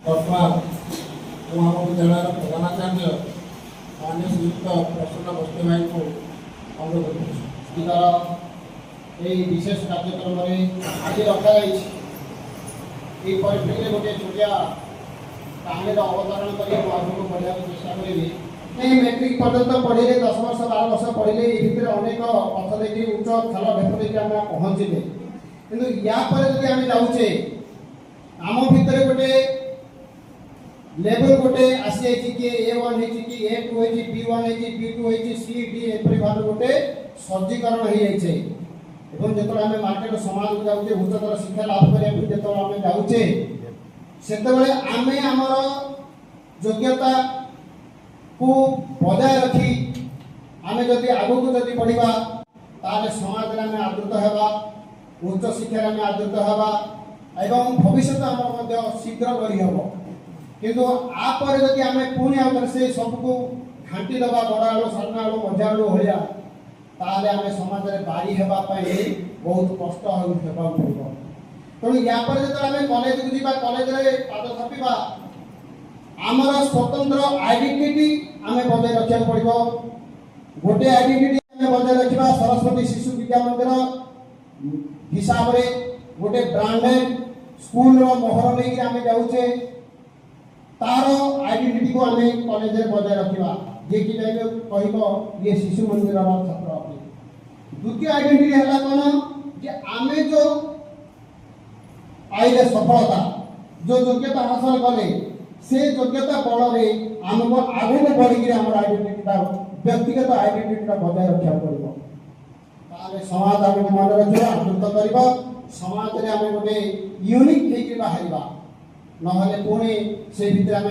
वर्तमान आम विद्यालय प्रधानाचार्य माननीय श्रीयुक्त प्रसन्न बस्ती भाई को अनुरोध कर विशेष कार्यक्रम में आज रखा परिप्रेक्षी गोटे छोटिया कहानी अवतरण कर पढ़ा चेषा करी मैट्रिक पर्यटन पढ़े 10 वर्ष 12 वर्ष पढ़े ये अनेक पथ देखिए उच्च खाल भेप देखिए आम पहुँचले कि यापर आम जाऊे आम भितर गोटे लेवल गोटे आसी कि A1 कि A2 B1 B2 C D एपरी भाव गोटे सर्जीकरण हो जाए जो आम मार्केट समाज को जाऊे उच्चतर शिक्षा लाभ करने जो आम जाऊे से आम आमर योग्यता को बजाय रखी आम जदि आगू जदि बढ़ा ताले समाज में आम आदृत होगा उच्च शिक्षा आम आदृत होगा एवं भविष्य आम शीघ्र गढ़ी हम किंतु आपर जदि आम पुणी आउे से सबको घाटी दबा बड़ आलु सामना आलु मझा आलु भाया ताले आम समाज में बारी होगापी बहुत कष्ट होगा पड़ो तेणु यापर जो आम कॉलेज को जावा कॉलेज में पाद थपा आमर स्वतंत्र आइडेंटिटी आम बजाय रखा पड़ो गोटे आइडेंटिटी आम बजाय रखा सरस्वती शिशु विद्या मंदिर हिसाब से गोटे ब्रांडेड स्कूल मोहर लेकिन आम जाऊे तार आइडेंटिटी को आम कॉलेज में बजाय रखा जे कि कह ये शिशु मंदिर छात्र अटे द्वितीय आइडेंटिटी है कौन जे आम जो आईले सफलता जो योग्यता हासिल कले से योग्यता बल में आमको आगे बढ़ी आम आइडेंटिटी व्यक्तिगत आइडेंटिटी बजाय रखा पड़ो समाज आम मन रखा आदृत कर समाज में आम गोटे यूनिक होकर बाहर ना पुणी से भितर आम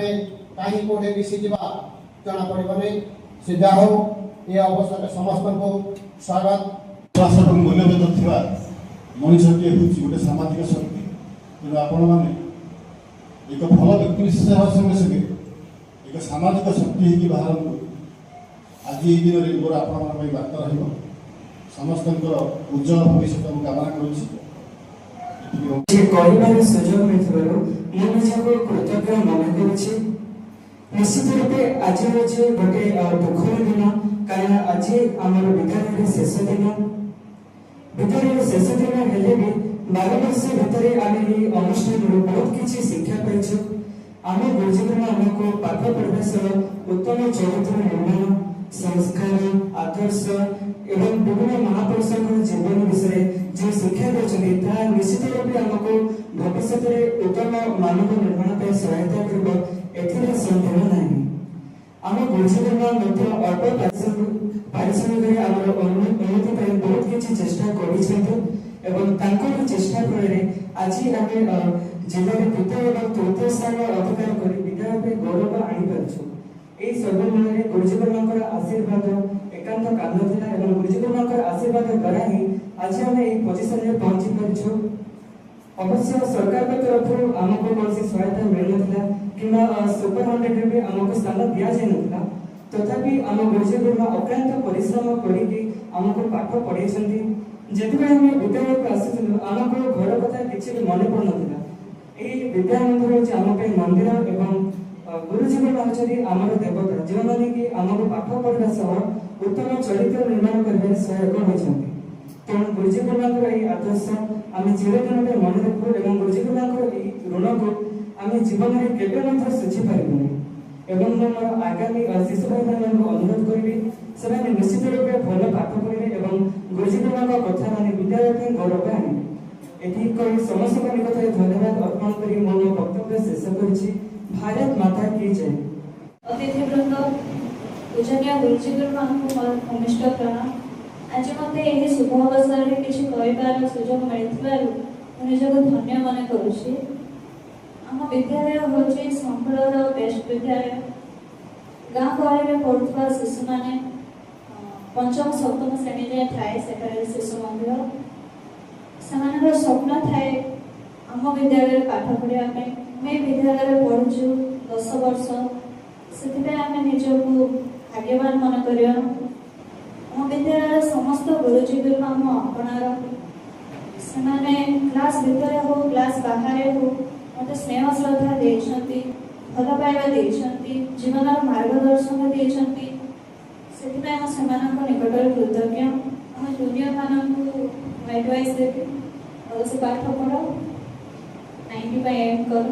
कहीं कौटे मिसीजा जना पड़े से जा हो ये अवसर समस्त को स्वागत मूल्यबोध थी मनीषटे हूँ गोटे सामाजिक शक्ति तेणु आपण मैंने एक भल व्यक्ति विशेष होगा संगे संगे एक सामाजिक शक्ति होगी बाहर आज ये दिन में मोर आपण बार्ता रही समस्त उज्जवल भविष्य को कामना करुच्ची सुजोग मिलू कृतज्ञ मन कर निश्चित रूपे आज हूँ गोटे दुखर दिन कारण आज आम विद्यालय शेष दिन विद्यालय शेष दिन हेले भी 12 वर्ष भितर आम ये अनुष्ठान बहुत किसी शिक्षा पाइछु आम गुरुजन आमको पाठ पढ़ा सह उत्तम चरित्र निर्माण संस्कार आदर्श एवं विभिन्न महापुरुषों जीवन विषय जो शिक्षा देते निश्चित रूपे आमको भविष्य में उत्तम मानव निर्माण पर सहायता कर सन्देह ना आम गुरुजन अल्प पारिश्रमिक आम उन्नति बहुत किसी चेष्टा कर चेष्टा फल आज आम जिले में द्वितीय और तृतीय स्थान अधिकार कर विद्यालय गौरव आनीपारु यही सर्वमूल गुरुजन आशीर्वाद एकांत कांद था गुरुजन आशीर्वाद द्वारा ही आज आम ये पोजिशन में पहुंची पार्छू अवश्य सरकार तरफ आमको कौन सहायता मिल ना कि सुपर 100 भी आमको स्थान दि जाए तथापि आम गुरुजन अक्लांत परिश्रम करको पाठ पढ़े जिते आम विद्यालय को आसू आमको घर कथा किसी भी मन पड़ ना ये विद्या मंदिर हूँ आम मंदिर एवं गुरुजन होती आमर देवता जो मैंने कि आमको पाठ पढ़ा सह उत्तम चरित्र निर्माण कर सहायक होती तेणु गुरुजन ये आदर्श आम चिरदिन मन रखू और गुरुजन ऋण को आम जीवन में केवे सुझी पारूनी एवं मोर आगामी शिशु भाई को अनुरोध करी से निश्चित रूप भल पाठ पढ़े और गुरुजन कथा मान विद्यालय गौरव आने ये कही समस्त निकट धन्यवाद अर्पण कर मोर वक्तव्य शेष कर भारत माता की जय। अतिथिवृंद पूजनीय गुरुजन मान घनिष्ठ प्रणाम आज मत यह शुभ अवसर में किसी कहार सुजोग मिलू निजक धन्य मन करुच्ची आम विद्यालय हूँ संकुल बेस्ट विद्यालय गाँ गहली में पढ़ुवा शिशु मैंने पंचम सप्तम श्रेणी जाए थाए से शिशु मंदिर से स्वप्न थाए आम विद्यालय पाठ पढ़ापी मैं विद्यालय में पढ़ुचु 10 वर्ष से आम निजक भाग्यवान मन कर विद्यालय समस्त गुरुजी गुरु आम अपणार से क्लास भितर हो क्लास बाहर हो मत स्नेह श्रद्धा देते ଭଲ ପାଇବା ଦେଇଛନ୍ତି, ଜୀବନର ମାର୍ଗଦର୍ଶନ ଦେଇଛନ୍ତି, ସେଥିପାଇଁ ମୁଁ ସେମାନଙ୍କ ନିକଟରେ କୃତଜ୍ଞ। ଆମ ଜୁନିୟର ମାନଙ୍କୁ ଆଡଭାଇସ୍ ଦେବି, ଭଲସେ ପାଠ ପଢ଼, 90 ପାଇଁ ଏମ୍ କର।